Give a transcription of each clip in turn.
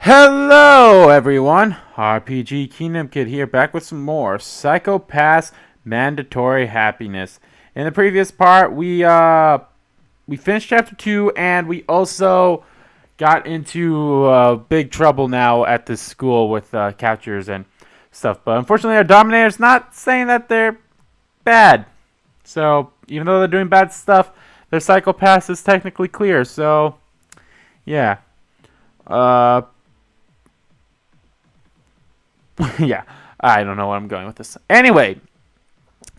Hello, everyone. RPG Kingdom Kid here, back with some more Psychopaths Mandatory Happiness. In the previous part, we finished chapter 2, and we also got into big trouble now at this school with captures and stuff. But unfortunately, our Dominator's not saying that they're bad. So even though they're doing bad stuff, their Psychopaths is technically clear. So yeah. Uh, yeah, I don't know where I'm going with this. Anyway,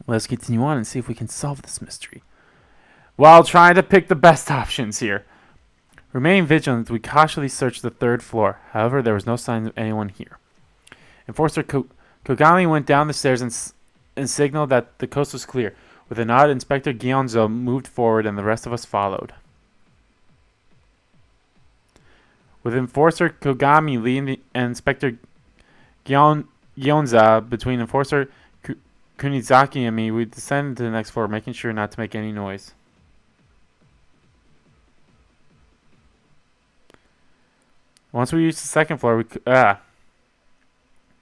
let's continue on and see if we can solve this mystery. While trying to pick the best options here. Remaining vigilant, we cautiously searched the third floor. However, there was no sign of anyone here. Enforcer Kogami went down the stairs and signaled that the coast was clear. With a nod, Inspector Gyonzo moved forward and the rest of us followed. With Enforcer Kogami leading and Inspector Gyonza between Enforcer Kunizaki and me, we descended to the next floor, making sure not to make any noise. Once we reached the second floor, we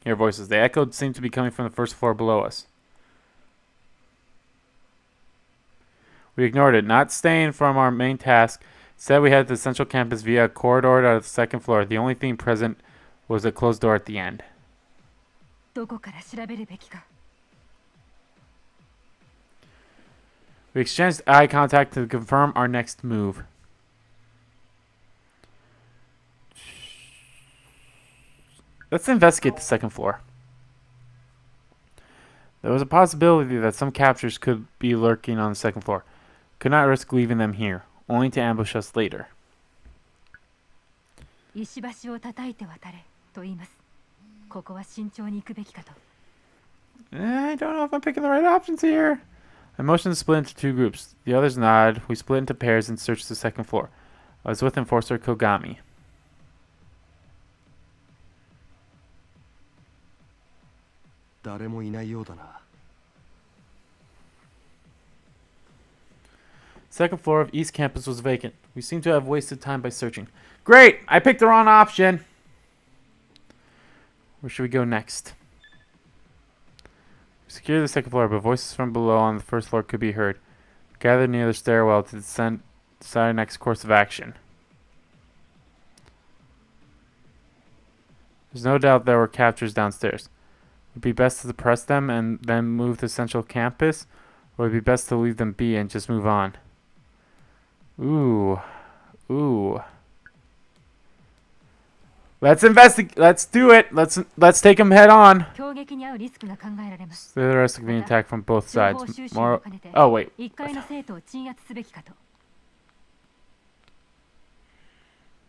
hear voices. They echoed seemed to be coming from the first floor below us. We ignored it, not staying from our main task. Instead, we headed to the central campus via a corridor to the second floor. The only thing present was a closed door at the end. We exchanged eye contact to confirm our next move. Let's investigate the second floor. There was a possibility that some captures could be lurking on the second floor. Could not risk leaving them here, only to ambush us later. I don't know if I'm picking the right options here. I motioned to split into two groups. The others nodded. We split into pairs and searched the second floor. I was with Enforcer Kogami. Second floor of East Campus was vacant. We seem to have wasted time by searching. Great! I picked the wrong option! Where should we go next? We secured the second floor, but voices from below on the first floor could be heard. We gathered near the stairwell to decide our next course of action. There's no doubt there were captures downstairs. Would it be best to suppress them and then move to Central Campus? Or would it be best to leave them be and just move on? Ooh. Let's investigate. Let's do it. Let's take them head on. The rest could be attacked from both sides. Oh wait.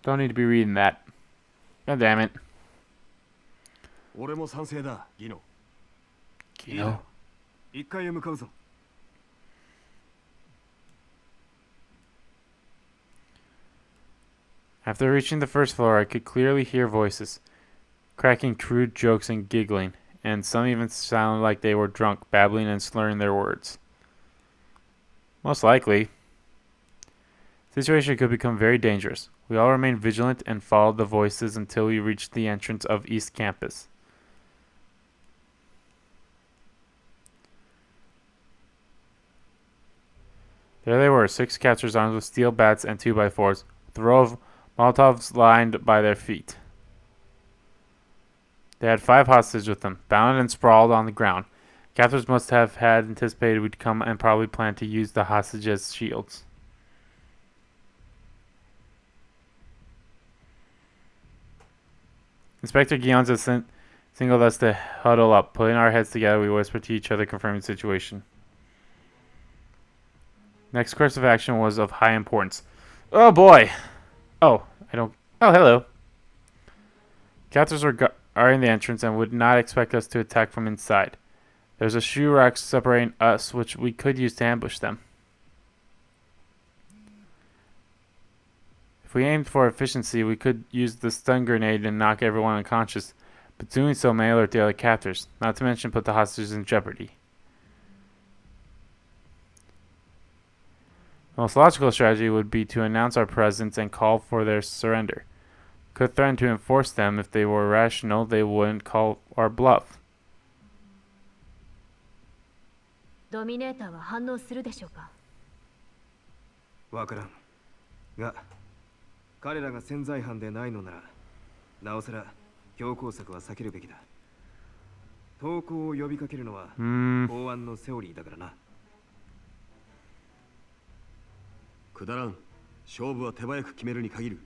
Don't need to be reading that. God damn it. Gino. After reaching the first floor, I could clearly hear voices, cracking crude jokes and giggling, and some even sounded like they were drunk, babbling and slurring their words. Most likely. The situation could become very dangerous. We all remained vigilant and followed the voices until we reached the entrance of East Campus. There they were, 6 captors armed with steel bats and 2x4s, with a row of Molotovs lined by their feet. They had 5 hostages with them, bound and sprawled on the ground. Captors must have had anticipated we'd come and probably planned to use the hostages as shields. Inspector Gyonza singled us to huddle up. Putting our heads together, we whispered to each other, confirming the situation. Next course of action was of high importance. Oh boy! Oh, hello. Captors are in the entrance and would not expect us to attack from inside. There's a shoe rack separating us, which we could use to ambush them. If we aimed for efficiency, we could use the stun grenade and knock everyone unconscious, but doing so may alert the other captors, not to mention put the hostages in jeopardy. The most logical strategy would be to announce our presence and call for their surrender. could threaten to enforce them. If they were rational, they wouldn't call our bluff. ドミネーターは反応するでしょうか。わからん。が、彼らが潜在犯でないのなら、なおさら強硬策は避けるべきだ。投降を呼びかけるのは公安のセオリーだからな。くだらん。勝負は手早く決めるに限る。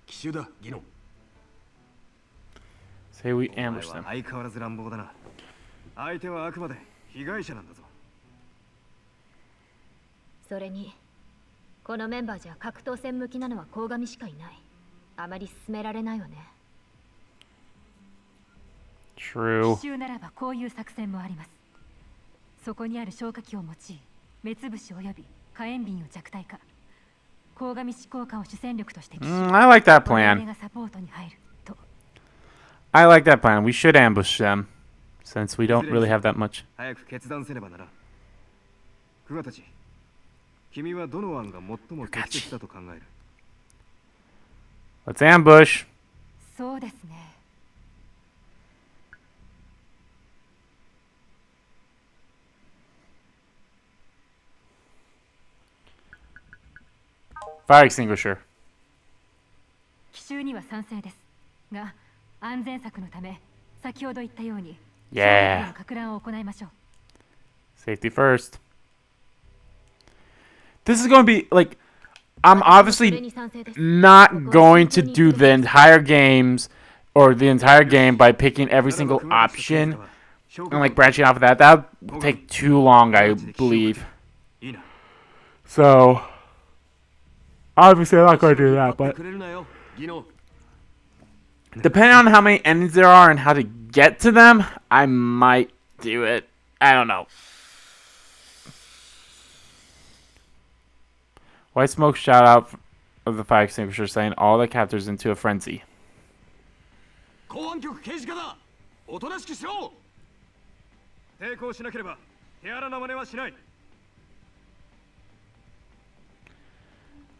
奇襲だ、ギノン。Say we ambush them. 相変わらず乱暴だな。相手はあくまで被害者なんだぞ。それに、このメンバーじゃ格闘戦向きなのは鴻上しかいない。あまり進められないわね。True. 奇襲ならばこういう作戦もあります。そこにある消火器を用い、目つぶし及び火炎瓶を弱体化。鴻上士効果を主戦力として奇襲。I like that plan. がサポートに入ると。I like that plan. We should ambush them, since we don't really have that much. 早く決断せねばならん。クガたち、君はどの案が最も適切だと考える？ Let's ambush. そうですね。Fire extinguisher. 奇襲には賛成ですが、安全策のため先ほど言ったように Yeah. か乱を行いましょう。 Safety first. This is going to be like, I'm obviously not going to do the entire games or the entire game by picking every single option and like branching off of that. That would take too long, I believe. So obviously I'm not going to do that, but depending on how many endings there are and how to get to them, I might do it. I don't know. White Smoke shout out of the fire extinguisher saying all the captors into a frenzy.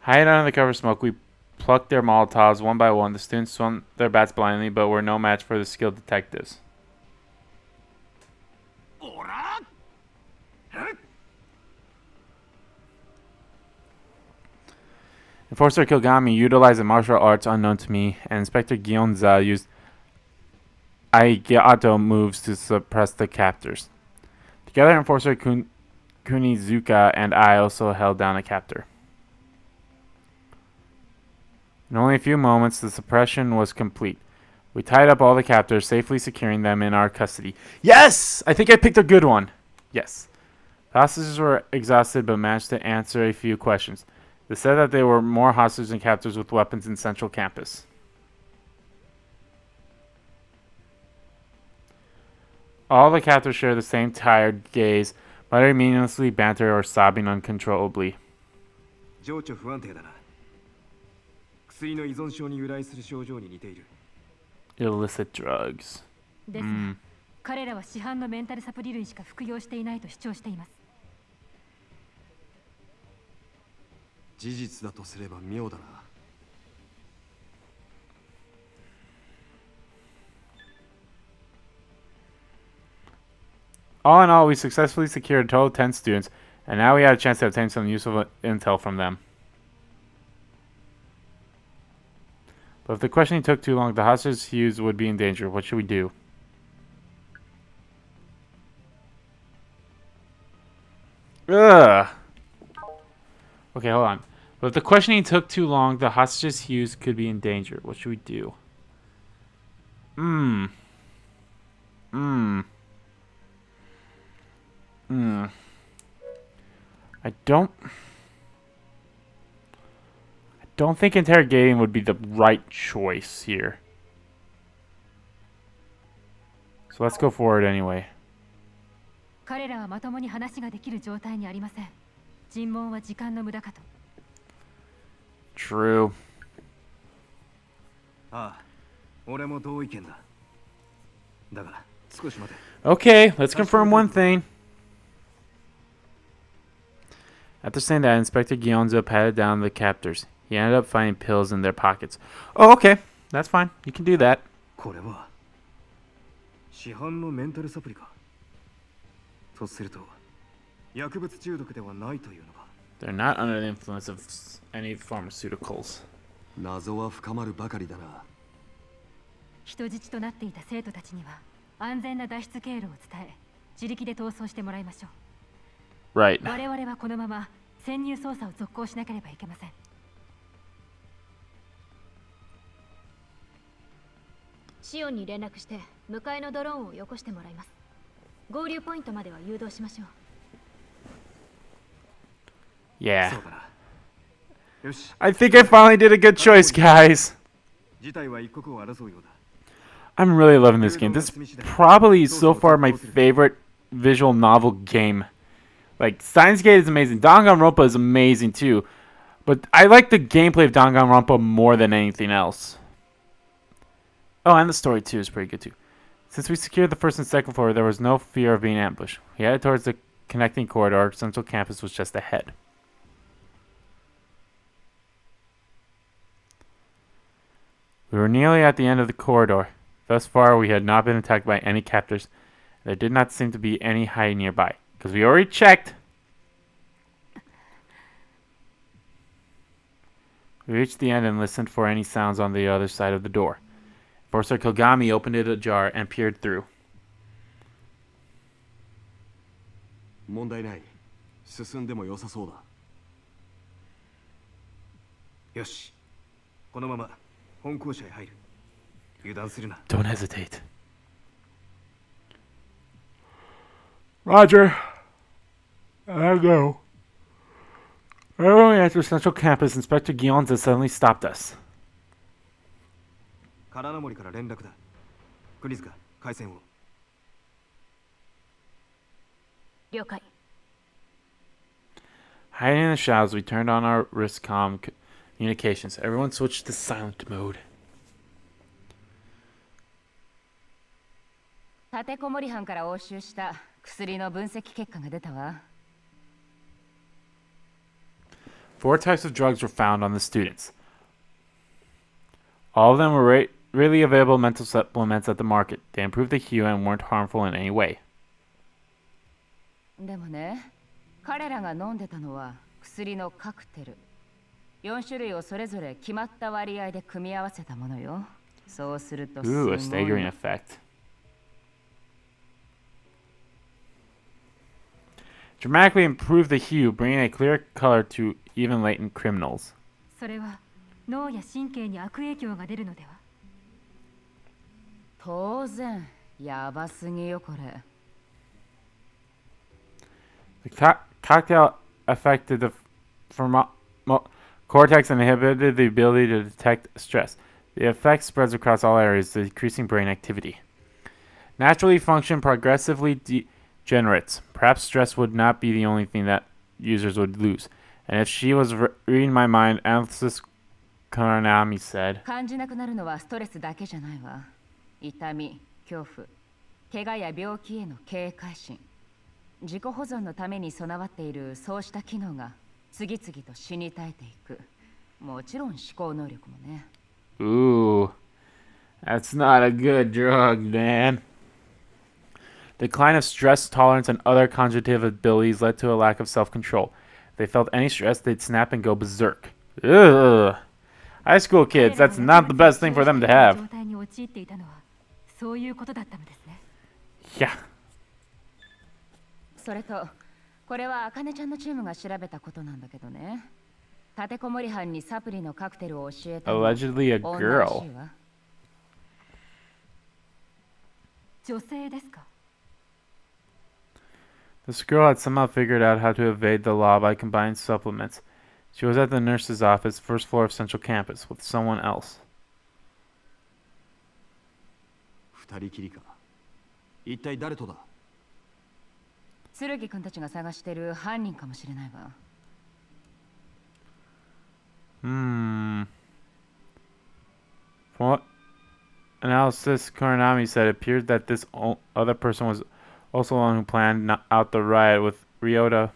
Hiding under the cover of smoke, we plucked their Molotovs one by one. The students swung their bats blindly, but were no match for the skilled detectives. Enforcer Kogami utilized the martial arts unknown to me, and Inspector Gyonza used Aigato moves to suppress the captors. Together, Enforcer Kunizuka and I also held down a captor. In only a few moments, the suppression was complete. We tied up all the captors, safely securing them in our custody. Yes! I think I picked a good one. Yes. The hostages were exhausted but managed to answer a few questions. They said that there were more hostages and captors with weapons in Central Campus. All the captors share the same tired gaze, muttering meaninglessly, banter, or sobbing uncontrollably. Illicit drugs. ですが、彼らは市販のメンタルサプリ類しか服用していないと主張しています。事実だとすれば妙だな。All in all, we successfully secured a total of 10 students, and now we had a chance to obtain some useful intel from them. But if the questioning took too long, the hostages used would be in danger. What should we do? Ugh. Okay, hold on. But if the questioning took too long, the hostages used could be in danger. What should we do? I don't think interrogating would be the right choice here. So let's go forward anyway. 彼らはまともに話ができる状態にありません。尋問は時間の無駄かと。True. ああ、俺も同意見だ。だが、少し待て。Okay, let's confirm one thing. After saying that, Inspector Gyonza patted down the captors. He ended up finding pills in their pockets. Oh, okay. that's fine. You can do that. これは市販のメンタルサプリか。とすると薬物中毒ではないというのか。 They're not under the influence of any pharmaceuticals. 謎は深まるばかりだな。人質となっていた生徒たちには安全な脱出経路を伝え、自力で逃走してもらいましょう。 Right. 我々はこのまま潜入捜査を続行しなければいけません。シオンに連絡して向かいのドローンをよこしてもらいます。合流ポイントまでは誘導しましょう。 Yeah. そうだな。よし。 I think I finally did a good choice, guys. 事態は一刻を争うようだ。 I'm really loving this game. This is probably so far my favorite visual novel game. Like, Steins Gate is amazing. Danganronpa is amazing too. But I like the gameplay of Danganronpa more than anything else. Oh, and the story too is pretty good too. Since we secured the first and second floor, there was no fear of being ambushed. We headed towards the connecting corridor. Central campus was just ahead. We were nearly at the end of the corridor. Thus far, we had not been attacked by any captors. There did not seem to be any hiding nearby, because we already checked. We reached the end and listened for any sounds on the other side of the door. Enforcer Kogami opened it ajar and peered through. 問題ない。進んでも良さそうだ。よし。このまま本校舎へ入る。油断するな。 Don't hesitate. Roger. I go. Right when we entered Central Campus, Inspector Gionza suddenly stopped us. カラナモリから連絡だ。国塚、回線を。了解。 Hiding in the shadows, we turned on our wristcom communications. Everyone switched to silent mode. 立てこもり犯から押収した薬の分析結果が出たわ。Four types of drugs were found on the students. All of them were really available mental supplements at the market. They improved the hue and weren't harmful in any way. でもね、彼らが飲んでたのは薬のカクテル。4種類をそれぞれ決まった割合で組み合わせたものよ。そうするとすご Ooh, い a staggering effect. Dramatically improved the hue, bringing a clear color to even latent criminals. それは脳や神経に悪影響が出るのでは。当然、やばすぎよこれ。The cocktail affected the cortex and inhibited the ability to detect stress. The effect spreads across all areas, decreasing brain activity. Naturally function progressively degenerates. Perhaps stress would not be the only thing that users would lose. And if she was reading my mind, Analysis Konami said, 感じなくなるのはストレスだけじゃないわ。痛み、恐怖、怪我や病気への警戒心。自己保存のために備わっているそうした機能が次々と死に絶えていく。もちろん思考能力もね。Ooh, that's not a good drug, man. Decline of stress tolerance and other cognitive abilities led to a lack of self-control. If they felt any stress, they'd snap and go berserk. Ugh. High school kids, that's not the best thing for them to have. 状態に陥っていたのはそういうことだったのですね。Yeah. それと、これはあかねちゃんのチームが調べたことなんだけどね。立てこもり犯にサプリのカクテルを教えたのは Allegedly a 女らし girl. いわ。女性ですか。 This girl had somehow figured out how to evade the law by combining supplements. She was at the nurse's office, first floor of Central Campus, with someone else. 二人きりか。一体誰とだ。剣くんたちが探してる犯人かもしれないわ。From what Analysis Konami said, it appeared that this other person was also the one who planned out the riot with Ryota,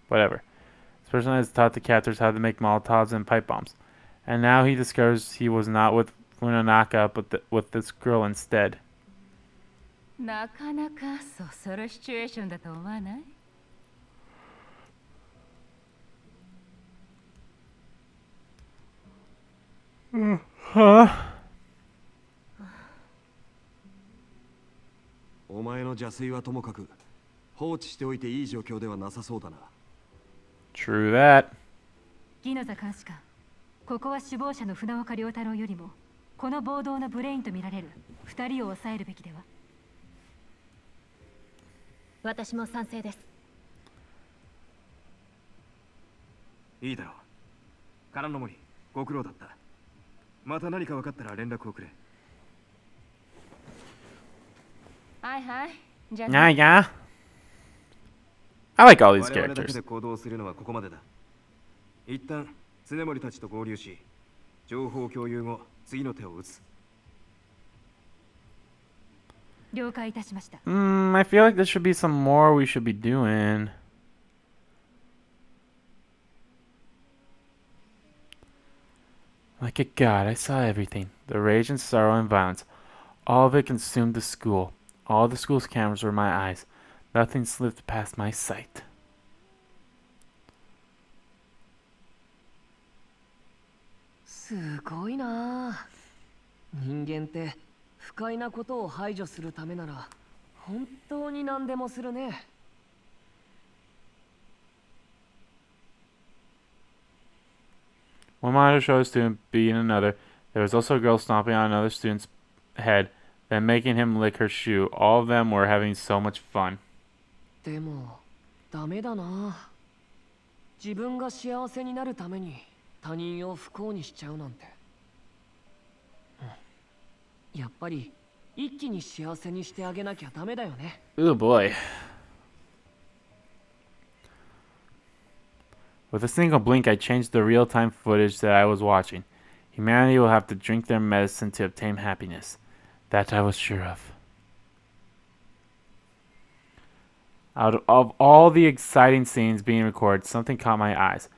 whatever. This person has taught the captors how to make Molotovs and pipe bombs. And now he discovers he was not with I'm gonna knock up with this girl instead. なかなかそそるシチュエーションだと思わない？ Huh? お前の邪推はともかく放置しておいていい状況ではなさそうだな。 True that. ギノザ監視官、ここは首謀者の船岡良太郎よりもこの暴動のブレインとみられる2人を抑えるべきでは。私も賛成です。いいだろう。空の森、ご苦労だった。また何か分かったら連絡をくれ。はいはい。じゃあ Yeah, yeah. I like all these 我々だけ characters. で行動するのはここまでだ。一旦常森たちと合流し、情報共有後、次の手を打つ。了解いたしました。I feel like there should be some more we should be doing. Like a god, I saw everything. The rage and sorrow and violence. All of it consumed the school. All the school's cameras were my eyes. Nothing slipped past my sight. すごいな。人間って不快なことを排除するためなら本当に何でもするね。One monitor showed a student beating another. There was also a girl stomping on another student's head, then making him lick her shoe. All of them were having so much fun. でもダメだな。自分が幸せになるために他人を不幸にしちゃうなんて。やっぱり一気に幸せにしてあげなきゃダメだよね。 Oh boy. With a single blink, I changed the real-time footage that I was watching. Humanity will have to drink their medicine to obtain happiness. That I was sure of. Out of all the exciting scenes being recorded, something caught my eyes.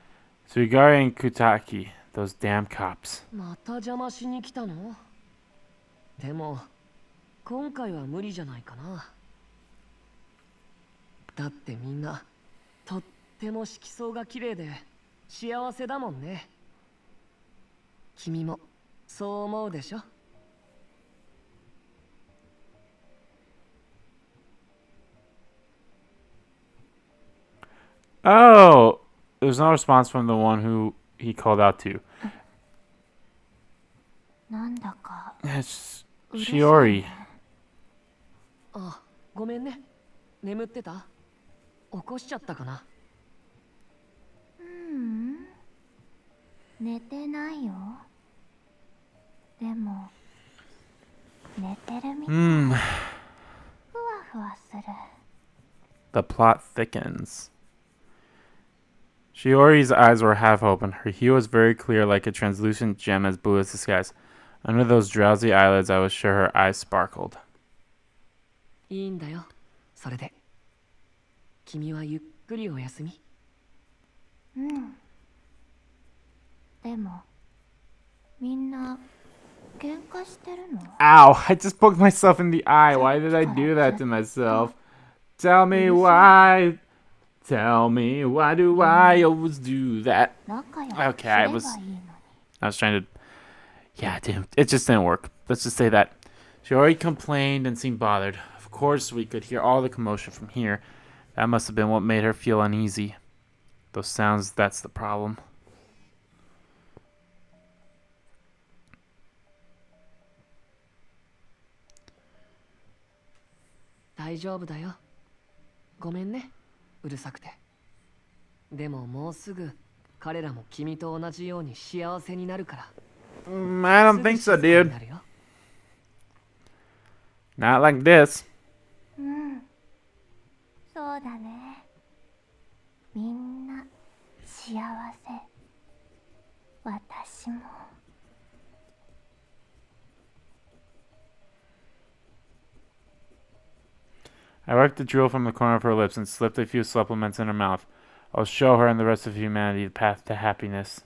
Tsurugari and Kutaki, those damn cops. また邪魔しに来たの？でも今回は無理じゃないかな。だってみんなとっても色相が綺麗で幸せだもんね。君もそう思うでしょOh! There's no response from the one who he called out to. なんだか It's Shiori. あ、ごめんね。眠ってた？起こしちゃったかな。寝てないよ。でも寝てるみたい。ふわふわする。The plot thickens. Shiori's eyes were half open. Her hue was very clear, like a translucent gem as blue as the skies. Under those drowsy eyelids, I was sure her eyes sparkled. いいんだよ。それで。君はゆっくりお休み。でもみんな喧嘩してるの？ Ow! I just poked myself in the eye. Why did I do that to myself? Tell me why. Tell me why do I always do that? 仲良く Okay, すればいいのに。 I was trying to... Yeah, dude, it just didn't work. Let's just say that. She already complained and seemed bothered. Of course, we could hear all the commotion from here. That must have been what made her feel uneasy. Those sounds, that's the problem. 大丈夫だよ。ごめんね。うるさくて。でももうすぐ彼らも君と同じように幸せになるから。I don't think so, dude. なるよ。 Not like this. そうだね。みんな幸せ。私も。I worked the jewel from the corner of her lips and slipped a few supplements in her mouth. I'll show her and the rest of humanity the path to happiness.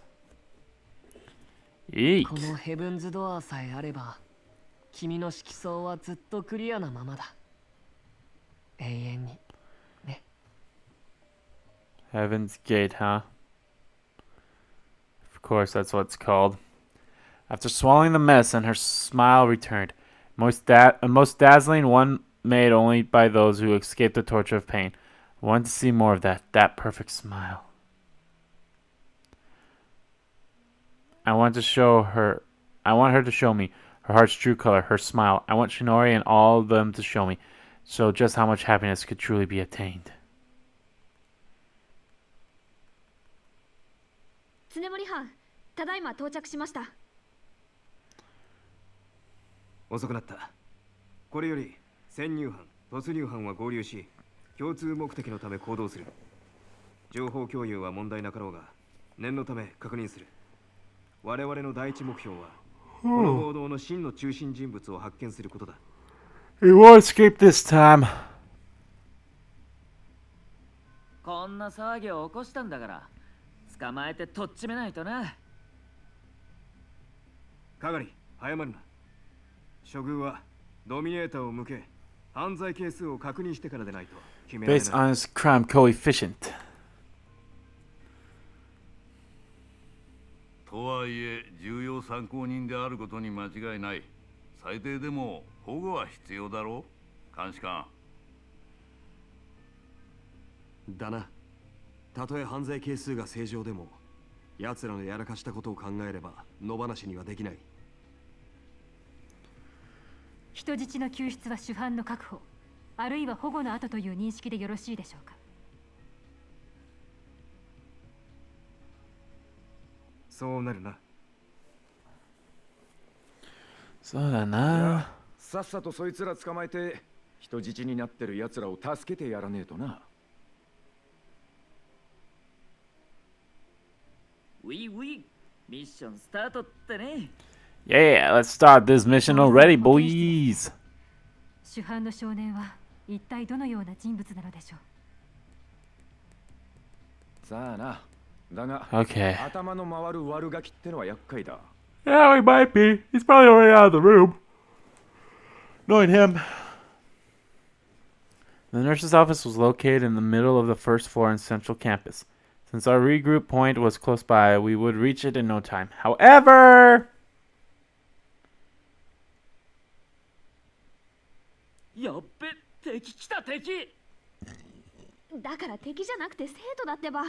Eek. このヘブンズドアーさえあれば君の色相はずっとクリアなままだ。永遠にね。 Heaven's Gate, huh? Of course, that's what it's called. After swallowing the mess, and her smile returned. A most dazzling one made only by those who escape the torture of pain. I wanted to see more of that perfect smile. I want her to show me her heart's true color, her smile. I want Shinori and all of them to show me, so just how much happiness could truly be attained. 常森班、ただいま到着しました。遅くなった。これより潜入班、突入班は合流し、共通目的のため行動する。情報共有は問題なかろうが、念のため確認する。我々の第一目標は、この暴動の真の中心人物を発見することだ。He won't escape this time. こんな騒ぎを起こしたんだから、捕まえてとっちめないとな。係、早まるな。処遇はドミネーターを向け、犯罪係数を確認してからでないと決められない。 Based on his crime coefficient. とはいえ重要参考人であることに間違いない。最低でも保護は必要だろう、監視官。だな。たとえ犯罪係数が正常でも、奴らのやらかしたことを考えれば野放しにはできない。人質の救出は主犯の確保、あるいは保護の後という認識でよろしいでしょうか。そうなるな。そうだな。さっさとそいつら捕まえて人質になってる奴らを助けてやらねえとな。ウィウィ、ミッションスタートってね。Yeah, let's start this mission already, boys. 主犯の少年は一体どのような人物なのでしょう。さあな。だが、Okay. 頭の回る悪ガキってのは厄介だ。Yeah, he might be. He's probably already out of the room. Knowing him. The nurse's office was located in the middle of the first floor in Central Campus. Since our regroup point was close by, we would reach it in no time. However... やっべ、敵来た敵。だから敵じゃなくて生徒だってば。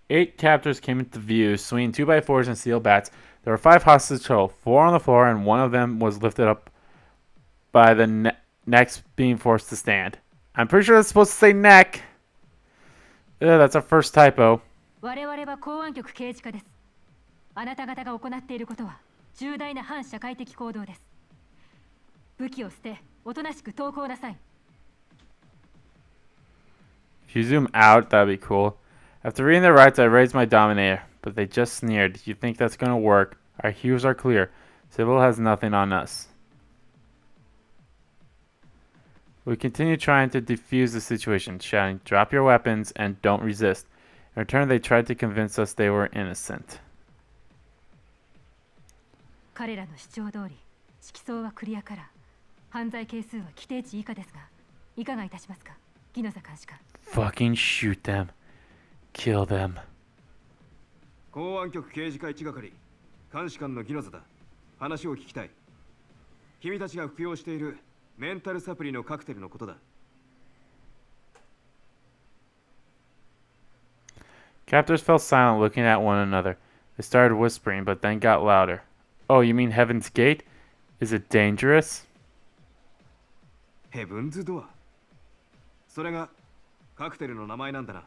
8 captors came into view, swinging 2x4s and steel bats. There were 5 hostages total, 4 on the floor, and one of them was lifted up by the necks being forced to stand. I'm pretty sure that's supposed to say neck. Yeah, that's our first typo. 我々は公安局刑事課です。あなた方が行っていることは重大な反社会的行動です。武器を捨て、おとなしく投降なさい。If you zoom out, that'd be cool. After reading their rights, I raised my dominator, but they just sneered. You think that's gonna work? Our hues are clear. Sybil has nothing on us. We continued trying to defuse the situation, shouting, "Drop your weapons and don't resist." In return, they tried to convince us they were innocent. 彼らの主張通り、色相はクリアカラー、犯罪係数は規定値以下ですが、いかがいたしますか、ギノザ監視官。Fucking shoot them. Kill them. 公安局刑事課一係、監視官のギノザだ。話を聞きたい。君たちが服用しているメンタルサプリのカクテルのことだ。Captors fell silent, looking at one another. They started whispering, but then got louder. Oh, you mean Heaven's Gate? Is it dangerous? ヘブンズドア。それがカクテルの名前なんだな。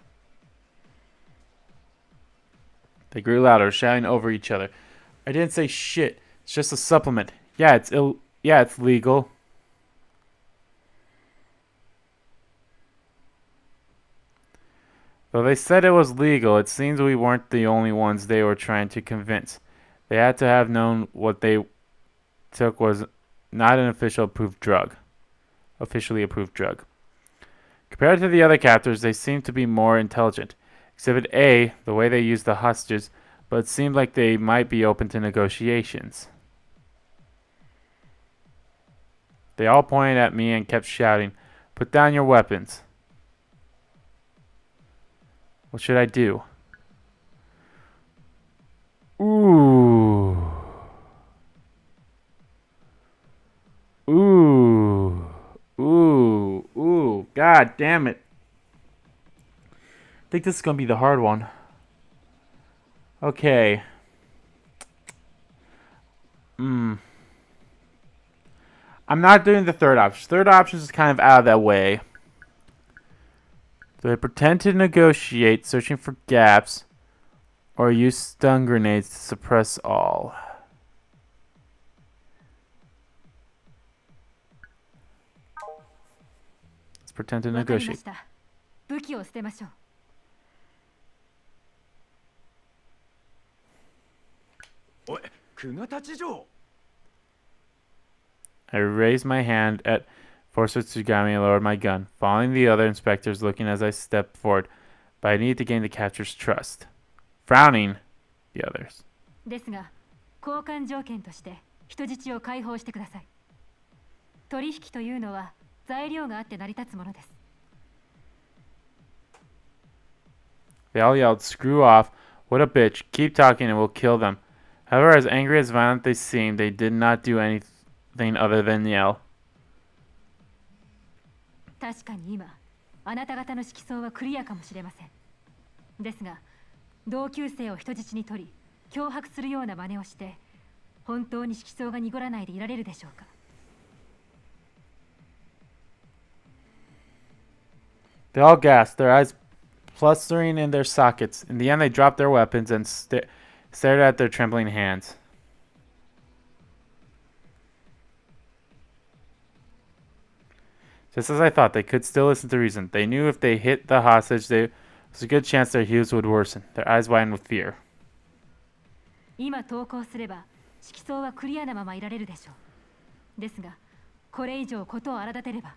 They grew louder, shouting over each other. I didn't say shit. It's just a supplement. Yeah, it's legal. Though they said it was legal, it seems we weren't the only ones they were trying to convince. They had to have known what they took was not an officially approved drug. Compared to the other captors, they seemed to be more intelligent. Exhibit A, the way they used the hostages, but it seemed like they might be open to negotiations. They all pointed at me and kept shouting, "Put down your weapons." What should I do? Ooh. Ooh. Ooh. Ooh. God damn it. I think this is going to be the hard one. Okay. I'm not doing the third option. Third option is kind of out of that way. Do I pretend to negotiate, searching for gaps, or use stun grenades to suppress all? Let's pretend to negotiate. 武器を捨てましょう。おい、クガタチ城。I raised my hand at Enforcer Takuma and lowered my gun, following the other inspectors looking as I stepped forward, but I needed to gain the capture's trust. Frowning, the others. ですが、交換条件として人質を解放してください。取引というのは材料があって成り立つものです。They all yelled, "Screw off! What a bitch! Keep talking and we'll kill them." However, as angry as violent they seemed, they did not do anything other than yell. 確かに今、あなた方の色相はクリアかもしれません。ですが、同級生を人質に取り、脅迫するような真似をして、本当に色相が濁らないでいられるでしょうか。They all gasped, their eyes clustering in their sockets. In the end, they dropped their weapons and stared at their trembling hands. Just as I thought, they could still listen to reason. They knew if they hit the hostage, there was a good chance their heals would worsen. Their eyes widened with fear. 今投降すれば、色相はクリアなままいられるでしょう。ですが、これ以上ことを荒立てれば。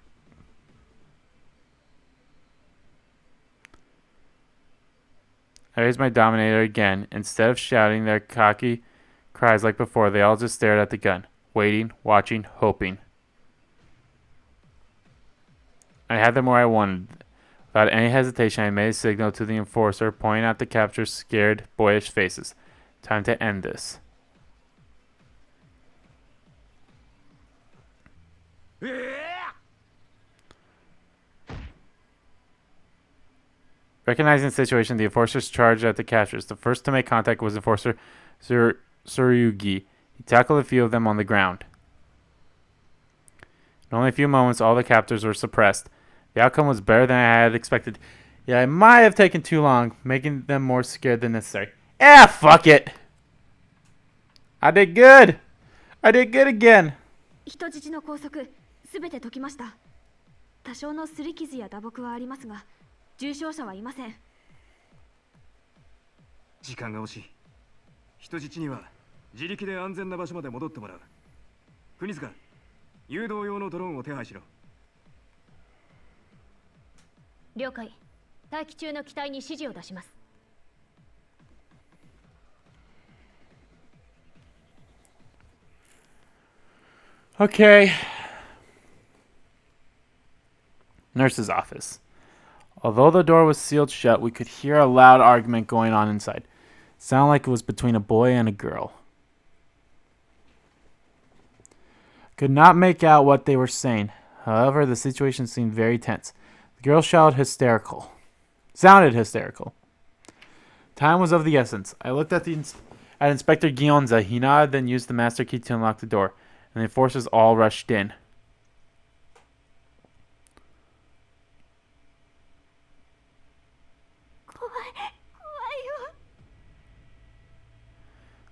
I raised my Dominator again. Instead of shouting their cocky cries like before, they all just stared at the gun, waiting, watching, hoping. I had them where I wanted. Without any hesitation, I made a signal to the Enforcer, pointing at the capture's scared, boyish faces. Time to end this. Recognizing the situation, the Enforcers charged at the captures. The first to make contact was Enforcer Tsurugi. He tackled a few of them on the ground. In only a few moments, all the captors were suppressed. The outcome was better than I had expected. Yeah, it might have taken too long, making them more scared than necessary. Ah, fuck it! I did good! I did good again! 人質の拘束、すべて解きました。多少の擦り傷や打撲はありますが、重傷者はいません。時間が惜しい。人質には自力で安全な場所まで戻ってもらう。国塚、誘導用のドローンを手配しろ。了解。待機中の機体に指示を出します。Okay. Nurse's office. Although the door was sealed shut, we could hear a loud argument going on inside. It sounded like it was between a boy and a girl. Could not make out what they were saying. However, the situation seemed very tense. The girl sounded hysterical. Time was of the essence. I looked at Inspector Gionza. He nodded, then used the master key to unlock the door, and the enforcers all rushed in.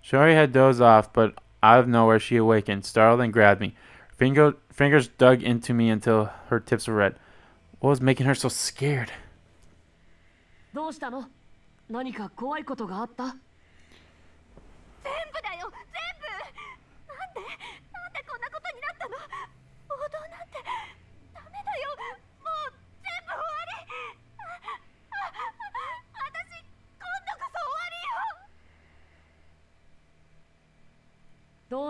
Shori had dozed off, but out of nowhere she awakened, startled, and grabbed me. Her fingers dug into me until her tips were red. What was making her so scared? どうしたの？何か怖いことがあった？全部だよ、全部。なんでこんなことになったの？暴動なんてダメだよ。もう全部終わり。私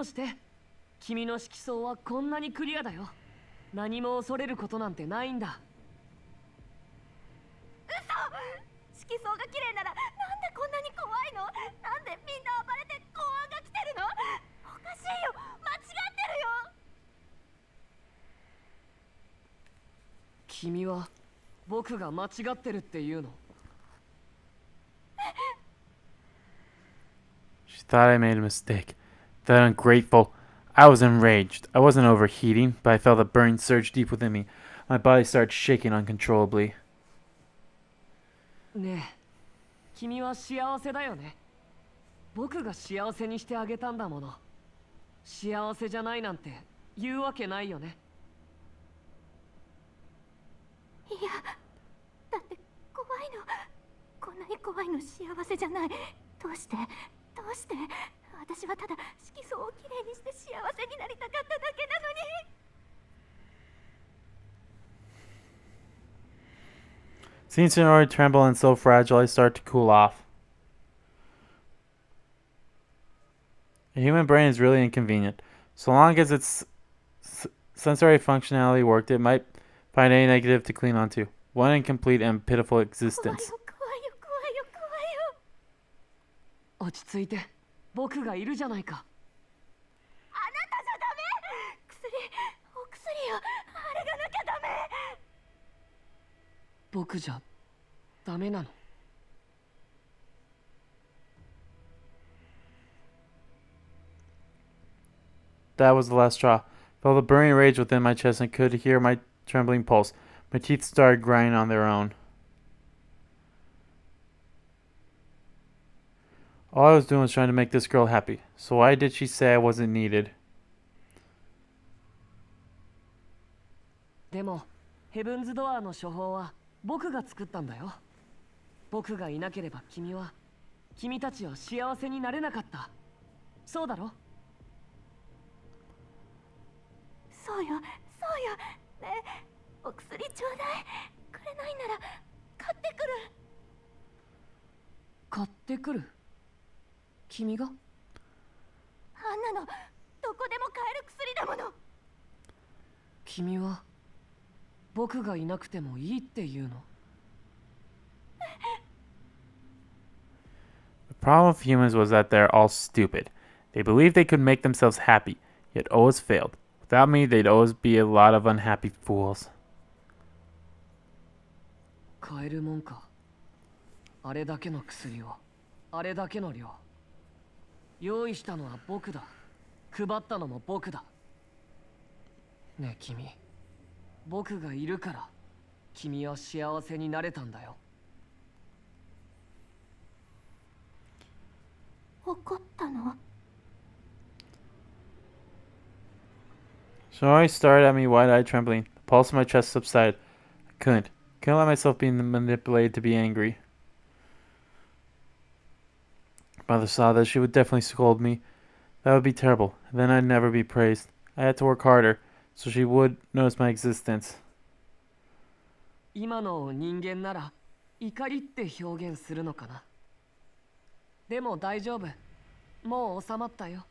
通して。君の色相はこんなにクリアだよ。何も恐れることなんてないんだ。色相が綺麗ならなんでこんなに怖いの？なんでみんな暴れて公安が来てるの？おかしいよ、間違ってるよ。君は僕が間違ってるっていうの？ She thought I made a mistake. That ungrateful. I was enraged. I wasn't overheating, but I felt a burning surge deep within me. My body started shaking uncontrollably. ねえ、君は幸せだよね。僕が幸せにしてあげたんだもの。幸せじゃないなんて言うわけないよね。いや、だって怖いの。こんなに怖いの幸せじゃない。どうして私はただ色相をきれいにして幸せになりたかっただけなのに。Seeing Sonori tremble and so fragile, I start to cool off. A human brain is really inconvenient. So long as its sensory functionality worked, it might find any negative to cling onto. One incomplete and pitiful existence. 落ち着いて、僕がいるじゃないか。あなたじゃダメ。お薬よ、あれがなきゃダメ。僕じゃダメなの？ That was the last straw. Felt a burning rage within my chest and could hear my trembling pulse. My teeth started grinding on their own. All I was doing was trying to make this girl happy. So why did she say I wasn't needed? でも、ヘブンズ・ドアーの処方は僕が作ったんだよ。僕がいなければ君たちは幸せになれなかった。そうだろ？そうよ。ねえ、お薬ちょうだい。くれないなら買ってくる。買ってくる？君が？あんなのどこでも買える薬だもの。君は僕がいなくてもいいって言うの？ The problem with humans was that they're all stupid. They believed they could make themselves happy, yet always failed. Without me, they'd always be a lot of unhappy fools. 買えるもんか。あれだけの薬を、あれだけの量。用意したのは僕だ。配ったのも僕だ。ねえ君、僕がいるから君は幸せになれたんだよ。怒ったのSonori stared at me wide-eyed, trembling. The pulse in my chest subsided. I couldn't let myself be manipulated to be angry. Mother saw this, she would definitely scold me. That would be terrible. And then I'd never be praised. I had to work harder, so she would notice my existence. 今の人間なら怒りって表現するのかな。でも大丈夫。もう収まったよ。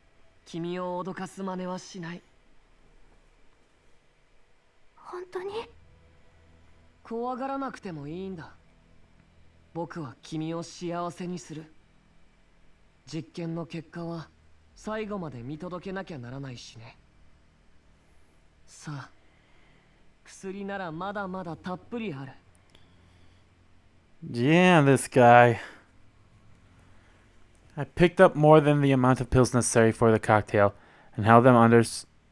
君を脅かす真似はしない。本当に？怖がらなくてもいいんだ。僕は君を幸せにする。実験の結果は最後まで見届けなきゃならないしね。さあ、薬ならまだまだたっぷりある。Yeah, this guy. I picked up more than the amount of pills necessary for the cocktail and held them under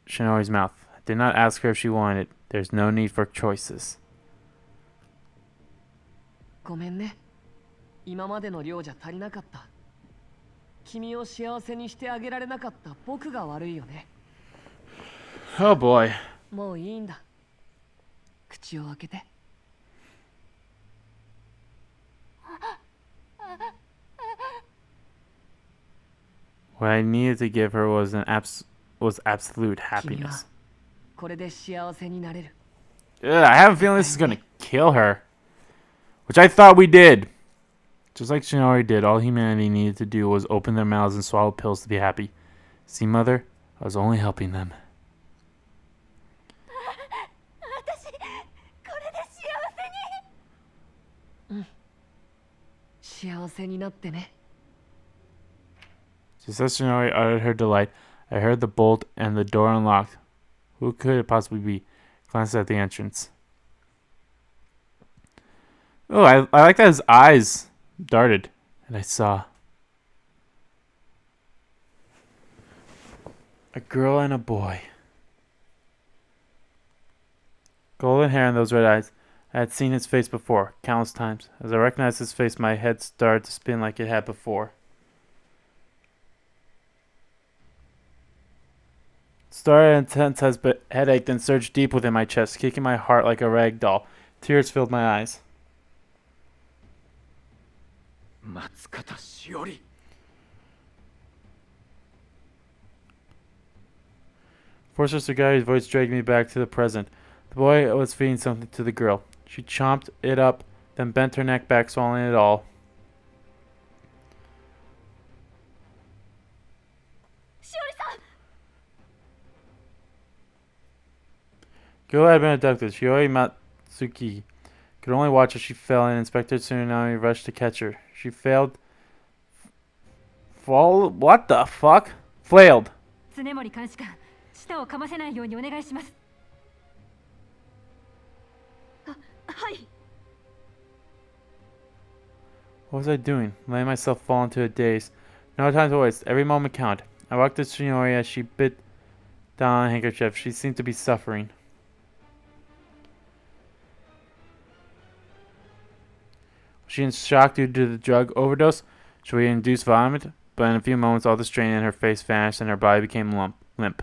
Shinori's mouth. I did not ask her if she wanted. There's no need for choices. ごめんね。今までの量じゃ足りなかった。君を幸せにしてあげられなかった僕が悪いよね。Oh boy. もういいんだ。口を開けて。What I needed to give her was absolute 君は happiness. これで幸せになれる。Ugh, I have a feeling this is gonna kill her. Which I thought we did. Just like Shinori did, all humanity needed to do was open their mouths and swallow pills to be happy. See, Mother? I was only helping them. 私これで幸せに。幸せになってね。 Just as Shinori uttered her delight, I heard the bolt and the door unlocked. Who could it possibly be? Glanced at the entrance. Oh, I like that his eyes darted, and I saw a girl and a boy. Golden hair and those red eyes. I had seen his face before, countless times. As I recognized his face, my head started to spin like it had before. Started an intense headache, then surged deep within my chest, kicking my heart like a rag doll. Tears filled my eyes. 松方しおり。 Enforcer Takuma voice dragged me back to the present. The boy was feeding something to the girl. She chomped it up, then bent her neck back, swallowing it all. しおりさん。 Girl had been abducted. Shiori Matsuki could only watch as she fell, and Inspector Tsunami rushed to catch her. She failed. What the fuck? Flailed. 常森監視官、舌を噛ませないようにお願いします。はい。 What was I doing? Letting myself fall into a daze. No time to waste. Every moment counted. I walked to Shiori as she bit down on a handkerchief. She seemed to be suffering. Was she in shock due to the drug overdose? Should we induce vomit? But in a few moments, all the strain in her face vanished and her body became limp.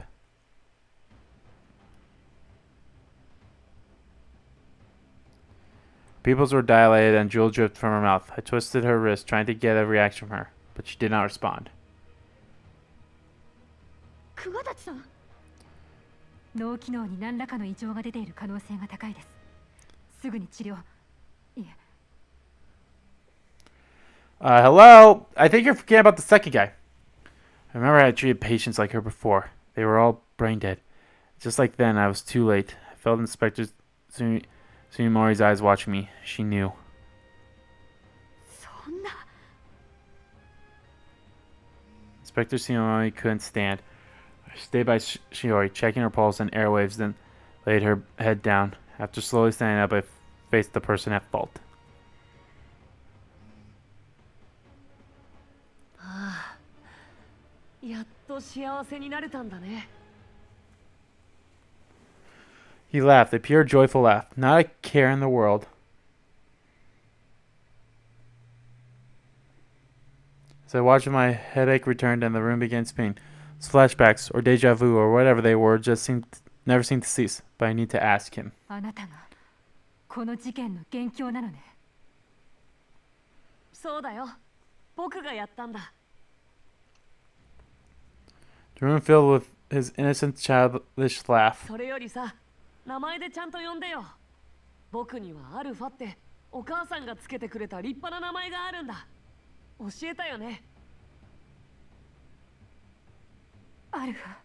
Pupils were dilated and jewel dripped from her mouth. I twisted her wrist, trying to get a reaction from her, but she did not respond. 久我立さん。脳機能に何らかの異常が出ている可能性が高いです。すぐに治療。いえ。 Hello? I think you're forgetting about the second guy. I remember I had treated patients like her before. They were all brain dead. Just like then, I was too late. I felt Inspector Tsunamori's eyes watching me. She knew. そんな。 Inspector Tsunamori couldn't stand. I stayed by Shiori, checking her pulse and airwaves, then laid her head down. After slowly standing up, I faced the person at fault. ああ、やっと幸せになれたんだね。 He laughed, a pure, joyful laugh. Not a care in the world. As I watched, my headache returned and the room began spinning. Flashbacks, or deja vu, or whatever they were, never seemed to cease. But I need to ask him. あなたがこの事件の元凶なのね。そうだよ。僕がやったんだ。 The room filled with his innocent, childish laugh. それよりさ、名前でちゃんと呼んでよ。僕にはアルファってお母さんがつけてくれた立派な名前があるんだ。教えたよね。アルファ。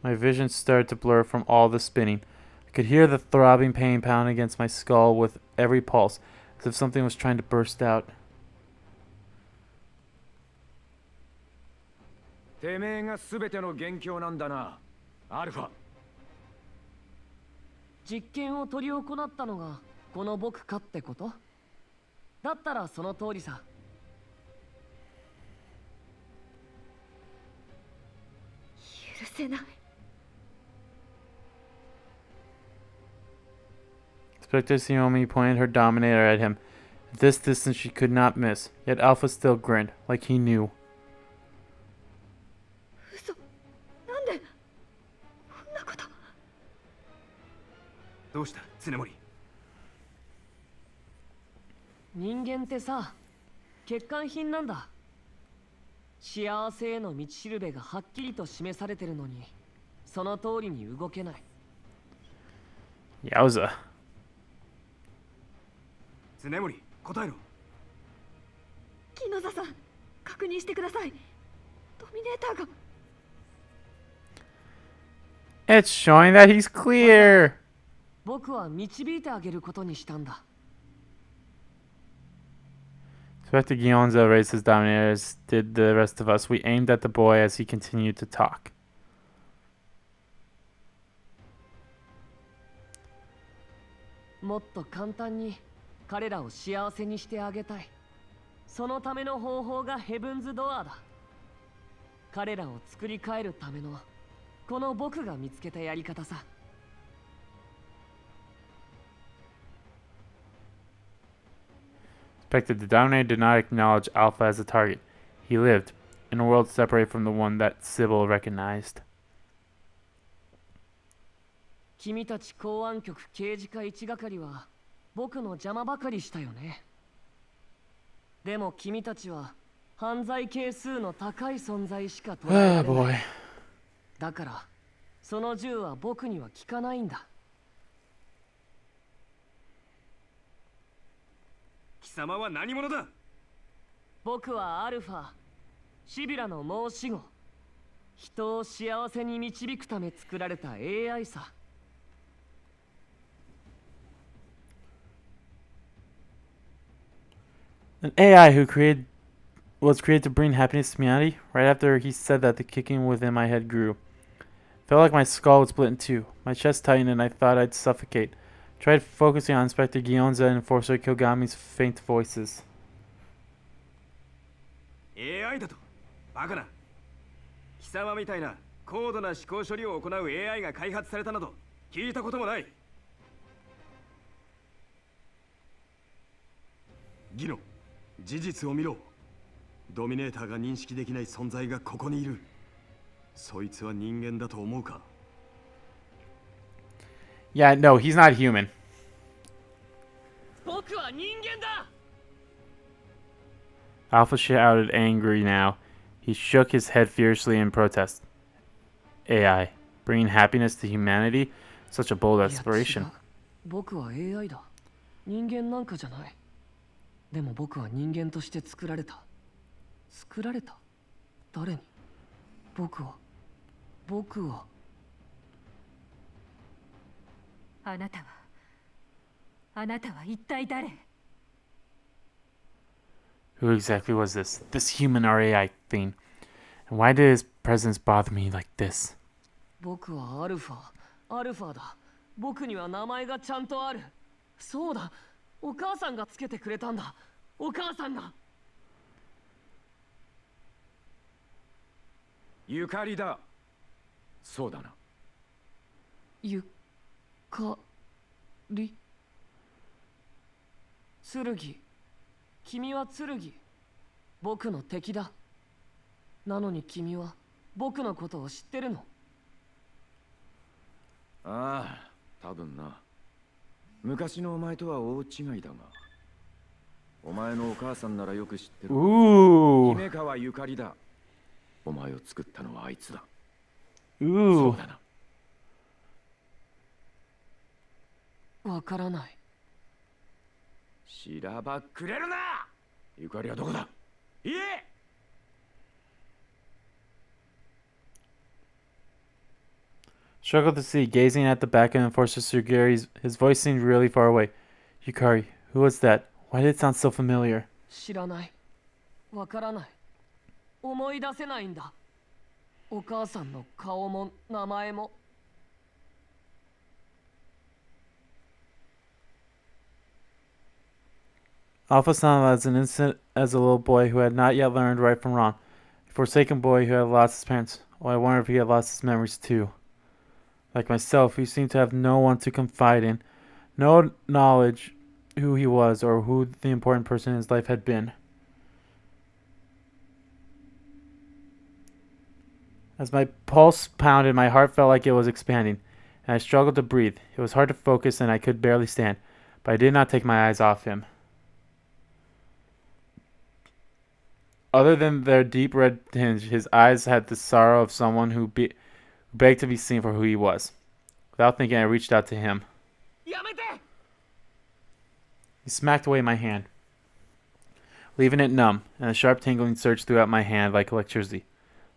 My vision started to blur from all the spinning. I could hear the throbbing pain pound against my skull with every pulse, as if something was trying to burst out. てめえが全ての元凶なんだな、アルファ。実験を執り行ったのがこの僕かってこと？だったらその通りさ。許せない。 Inspector Xiaomi pointed her dominator at him. At this distance she could not miss, yet Alpha still grinned, like he knew. 嘘。なんでこんなこと。どうした常森。人間ってさ、欠陥品なんだ。幸せへの道しるべがはっきりと示されてるのに、その通りに動けない。Yowza. 常森、答えろ。木野座さん、確認してください。ドミネーターが It's showing that he's clear. 僕は導いてあげることにしたんだ。Inspector Gionza raised his dominator, as did the rest of us. We aimed at the boy as he continued to talk. もっと簡単に彼らを幸せにしてあげたい。そのための方法がヘブンズ・ドアーだ。彼らを作り変えるためのこの僕が見つけたやり方さ。Inspector, the Dominator did not acknowledge Alpha as a target. He lived in a world separate from the one that Sybil recognized. 君たち公安局刑事課一係は僕の邪魔ばかりしたよね。でも君たちは犯罪係数の高い存在しか捉えられない。 boy. だからその銃は僕には効かないんだ。貴様は何者だ？僕はアルファ、シビラの申し子。人を幸せに導くため作られた AI さ。An AI who was created to bring happiness to humanity. Right after he said that, the kicking within my head grew. Felt like my skull would split in two. My chest tightened and I thought I'd suffocate. Tried focusing on Inspector Gionza and Enforcer Kogami's faint voices. AI だとバカな。貴様みたいな高度な思考処理を行う AI が開発されたなど聞いたこともない。ギノ、事実を見ろ。ドミネーターが認識できない存在がここにいる。そいつは人間だと思うか？ Yeah, no, he's not human. 僕は人間だ。 Alpha shouted angry now. He shook his head fiercely in protest. AI, bringing happiness to humanity? Such a bold aspiration. 僕は AI だ。人間なんかじゃない。でも僕は人間として作られた。作られた？誰に？僕はあなたは一体誰？ Who exactly was this human or AI thing? And why did his presence bother me like this? 僕はアルファだ。僕には名前がちゃんとある。そうだ、お母さんがつけてくれたんだ。お母さんが。ゆかりだ。そうだな。ゆかり。剣。君は剣。僕の敵だ。なのに君は僕のことを知ってるの？ああ、多分な。昔のお前とは大違いだが。お前のお母さんならよく知ってる。姫川ゆかりだ。お前を作ったのはあいつだ。そうだな。わからない。しらばっくれるな。ゆかりはどこだ？言え。Struggled to see, gazing at the back of Enforcer Takuma. His voice seemed really far away. Yukari, who was that? Why did it sound so familiar? 知らない。わからない。思い出せないんだ。お母さんの顔も名前も。Alpha sounded as innocent as a little boy who had not yet learned right from wrong. A forsaken boy who had lost his parents. Oh, I wonder if he had lost his memories too. Like myself, he seemed to have no one to confide in, no knowledge who he was or who the important person in his life had been. As my pulse pounded, my heart felt like it was expanding, and I struggled to breathe. It was hard to focus and I could barely stand, but I did not take my eyes off him. Other than their deep red tinge, his eyes had the sorrow of someone who begged to be seen for who he was. Without thinking, I reached out to him. He smacked away my hand, leaving it numb, and a sharp tingling surged throughout my hand like electricity.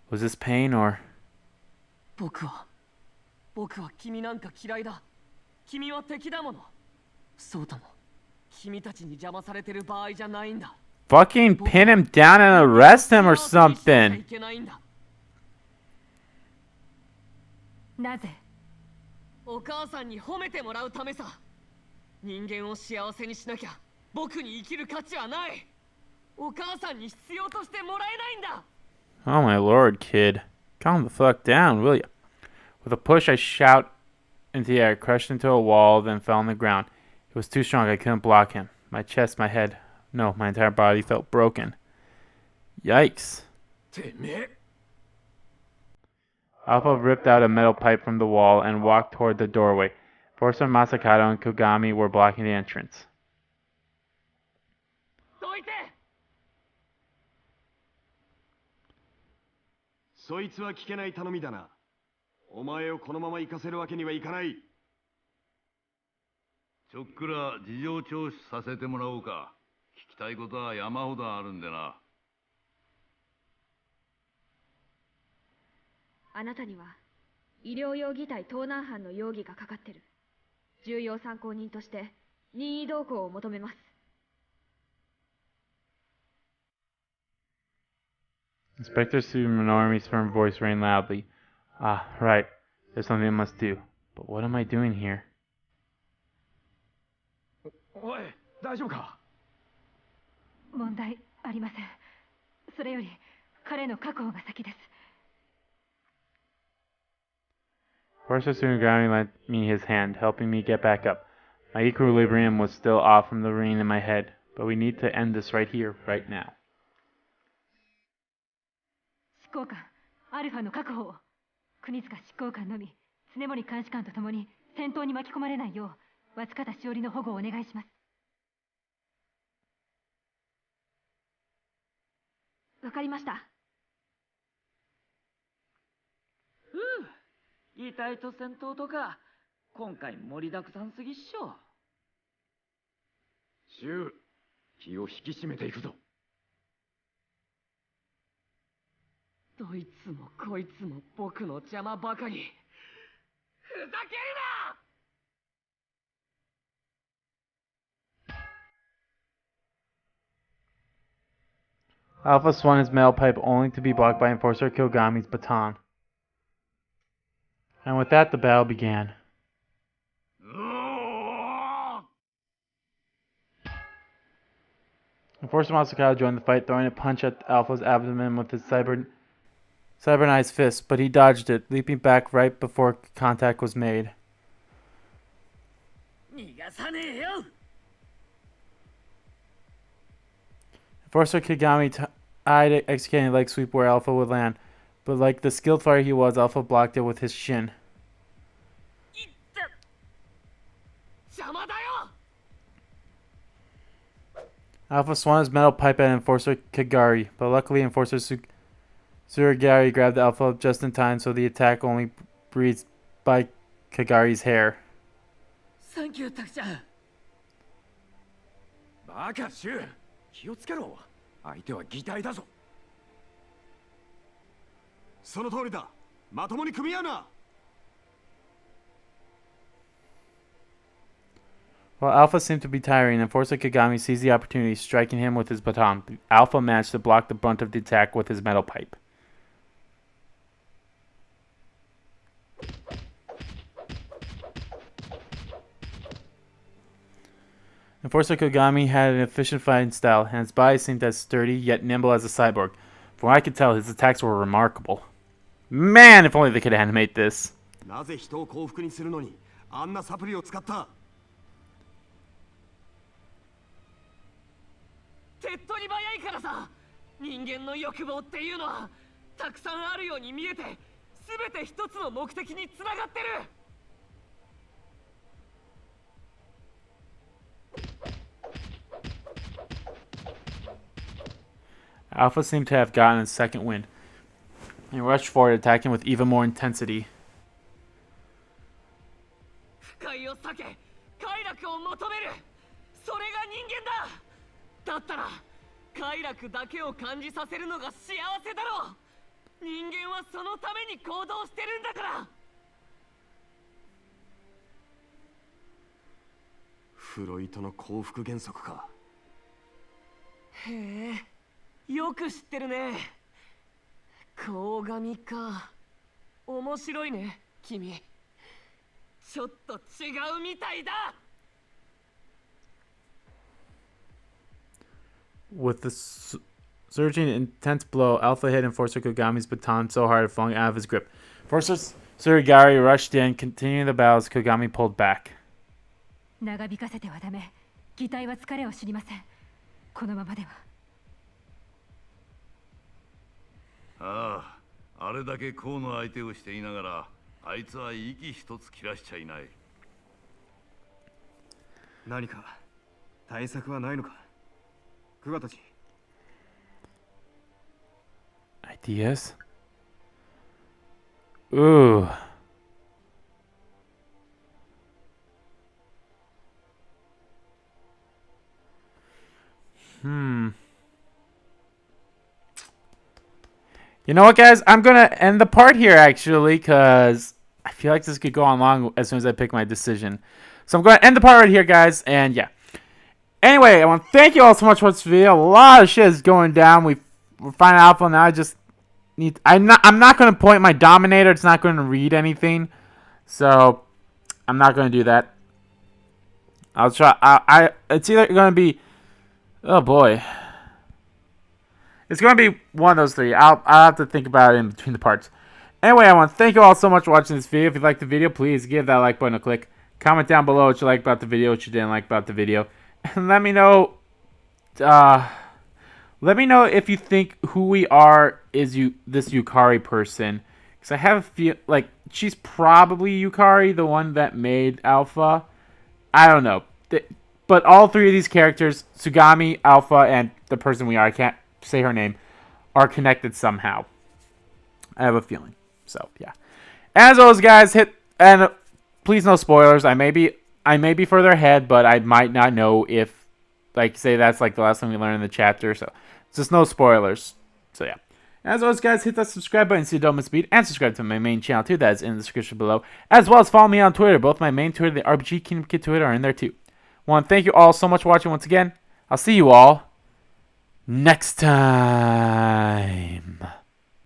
Was this pain or... 僕は僕は君なんか嫌いだ。君は敵だもの。そうとも、君たちに邪魔されてる場合じゃないんだ。Fucking pin him down and arrest him or something. なぜ？お母さんに褒めてもらうためさ。人間を幸せにしなきゃ僕に生きる価値はない。お母さんに必要としてもらえないんだ。 Oh my lord, kid. Calm the fuck down, will ya? With a push, I shot into the air, crashed into a wall, then fell on the ground. It was too strong, I couldn't block him. My chest, my head, no, my entire body felt broken. Yikes. Alpha ripped out a metal pipe from the wall and walked toward the doorway. Enforcer Masakato and Kogami were blocking the entrance. どいて。そいつは聞けない頼みだな。お前をこのまま行かせるわけにはいかない。ちょっくら事情聴取させてもらおうか。聞きたいことは山ほどあるんでな。あなたには医療用擬態盗難犯の容疑がかかってる。重要参考人として任意同行を求めます。Inspector Tsurugi's firm voice rang loudly. Ah, right. There's something I must do. But what am I doing here? おい、大丈夫か？問題ありません。それより彼の確保が先です。Enforcer Tsurugami lent me his hand, helping me get back up. My equilibrium was still off from the ringing in my head, but we need to end this right here, right now. 執行官、アルファの確保を。国塚執行官のみ、常森監視官と共に戦闘に巻き込まれないよう、松方しおりの保護をお願いします。わかりました。遺体と戦闘とか今回盛りだくさんすぎっしょ。シュウ、気を引き締めていくぞ。どいつもこいつも僕の邪魔ばかり。ふざけるな。 Alpha swung his metal pipe only to be blocked by Enforcer Kogami's baton. And with that, the battle began. Enforcer Masakawa joined the fight, throwing a punch at Alpha's abdomen with his cybernized fist, but he dodged it, leaping back right before contact was made. Enforcer Kogami tried executing a leg sweep where Alpha would land, but like the skilled fighter he was, Alpha blocked it with his shin. Alpha swung his metal pipe at Enforcer Kagari, but luckily Enforcer Tsurugari grabbed Alpha up just in time, so the attack only breathed by Kagari's hair. Thank you, Taku-chan. バカシュウ、気をつけろ。相手は擬態だぞ。その通りだ。まともに組み合うな。While Alpha seemed to be tiring, Enforcer Kagami seized the opportunity, striking him with his baton. Alpha managed to block the brunt of the attack with his metal pipe. Enforcer Kagami had an efficient fighting style, and his body seemed as sturdy yet nimble as a cyborg. From what I could tell, his attacks were remarkable. Man, if only they could animate this. なぜ人を幸福にするのにあんなサプリを使った？手っ取り早いからさ。人間の欲望っていうのはたくさんあるように見えて、全て一つの目的につながってる。Alpha seemed to have gotten a second wind, and rushed forward, attacking with even more intensity. 不快を避け、快楽を求める。それが人間だ。だったら快楽だけを感じさせるのが幸せだろう。人間はそのために行動してるんだから。フロイトの幸福原則か。へえ、よく知ってるね。鴻上か。面白いね、君。ちょっと違うみたいだ。With the surging intense blow, Alpha hit Enforcer Kogami's baton so hard it flung out of his grip. Enforcer Tsurugari rushed in, continuing the battle as Kogami pulled back. 長引かせてはダメ。機体は疲れを知りません。このままでは。ああ、あれだけ河の相手をしていながら、あいつは息一つ切らしちゃいない。何か対策はないのか、クガタチ。Ideas? Ooh. You know what, guys? I'm going to end the part here, actually, because I feel like this could go on long as soon as I pick my decision. So I'm going to end the part right here, guys, and yeah. Anyway, I want to thank you all so much for this video. A lot of shit is going down. We're finding Alpha now. I just need... I'm not going to point my Dominator. It's not going to read anything. So, I'm not going to do that. I'll try... It's either going to be... Oh, boy. It's going to be one of those three. I'll have to think about it in between the parts. Anyway, I want to thank you all so much for watching this video. If you liked the video, please give that like button a click. Comment down below what you liked about the video, what you didn't like about the video. And let me know... let me know if you think who we are is this Yukari person. Because I have a feel... Like, she's probably Yukari, the one that made Alpha. I don't know. But all three of these characters, Tsugami, Alpha, and the person we are, I can't say her name, are connected somehow. I have a feeling. So, yeah. As always, guys, please no spoilers. I may be further ahead, but I might not know if, like, say that's like the last thing we learn in the chapter. So, just no spoilers. So, yeah. As always, guys, hit that subscribe button so you don't miss a beat, and subscribe to my main channel, too. That is in the description below. As well as follow me on Twitter. Both my main Twitter, the RPG Kingdom Kid Twitter, are in there, too. I want to thank you all so much for watching once again. I'll see you all next time.